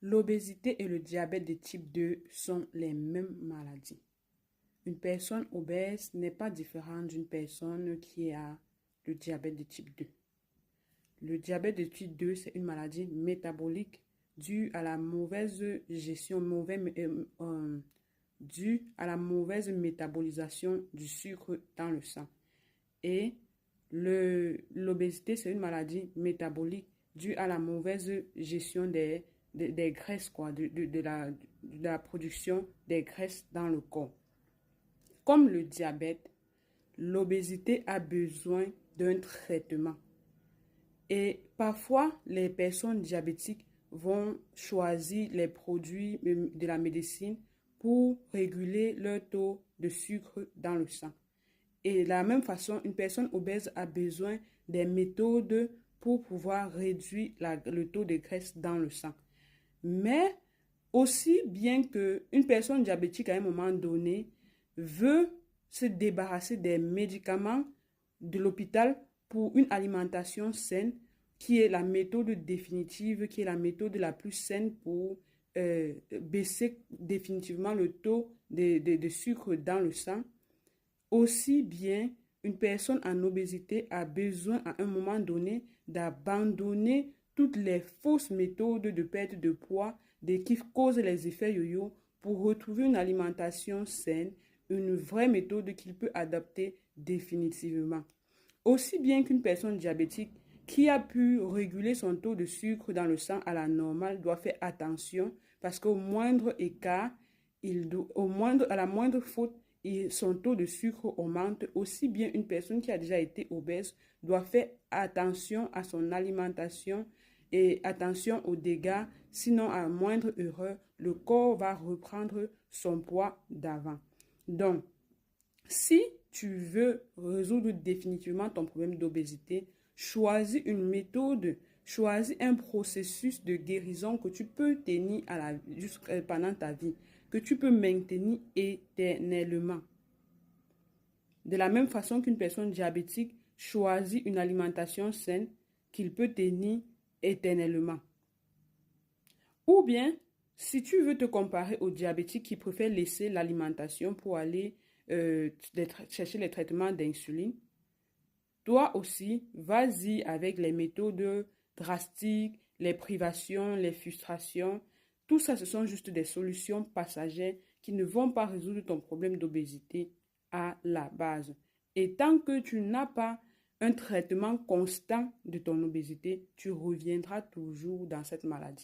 L'obésité et le diabète de type 2 sont les mêmes maladies. Une personne obèse n'est pas différente d'une personne qui a le diabète de type 2. Le diabète de type 2, c'est une maladie métabolique due à la mauvaise gestion, due à la mauvaise métabolisation du sucre dans le sang. Et l'obésité, c'est une maladie métabolique due à la mauvaise gestion des graisses, de la production des graisses dans le corps. Comme le diabète, l'obésité a besoin d'un traitement. Et parfois, les personnes diabétiques vont choisir les produits de la médecine pour réguler leur taux de sucre dans le sang. Et de la même façon, une personne obèse a besoin des méthodes pour pouvoir réduire le taux de graisse dans le sang. Mais aussi bien qu'une personne diabétique à un moment donné veut se débarrasser des médicaments de l'hôpital pour une alimentation saine, qui est la méthode définitive, qui est la méthode la plus saine pour baisser définitivement le taux de sucre dans le sang. Aussi bien, une personne en obésité a besoin à un moment donné d'abandonner toutes les fausses méthodes de perte de poids qui causent les effets yo-yo pour retrouver une alimentation saine, une vraie méthode qu'il peut adapter définitivement. Aussi bien qu'une personne diabétique qui a pu réguler son taux de sucre dans le sang à la normale doit faire attention parce qu'au moindre écart, à la moindre faute, son taux de sucre augmente. Aussi bien une personne qui a déjà été obèse doit faire attention à son alimentation et attention aux dégâts, sinon à moindre erreur, le corps va reprendre son poids d'avant. Donc, si tu veux résoudre définitivement ton problème d'obésité, choisis une méthode, choisis un processus de guérison que tu peux tenir pendant ta vie, que tu peux maintenir éternellement. De la même façon qu'une personne diabétique choisit une alimentation saine qu'il peut tenir éternellement. Ou bien, si tu veux te comparer aux diabétiques qui préfèrent laisser l'alimentation pour aller chercher les traitements d'insuline, toi aussi, vas-y avec les méthodes drastiques, les privations, les frustrations. Tout ça, ce sont juste des solutions passagères qui ne vont pas résoudre ton problème d'obésité à la base. Et tant que tu n'as pas un traitement constant de ton obésité, tu reviendras toujours dans cette maladie.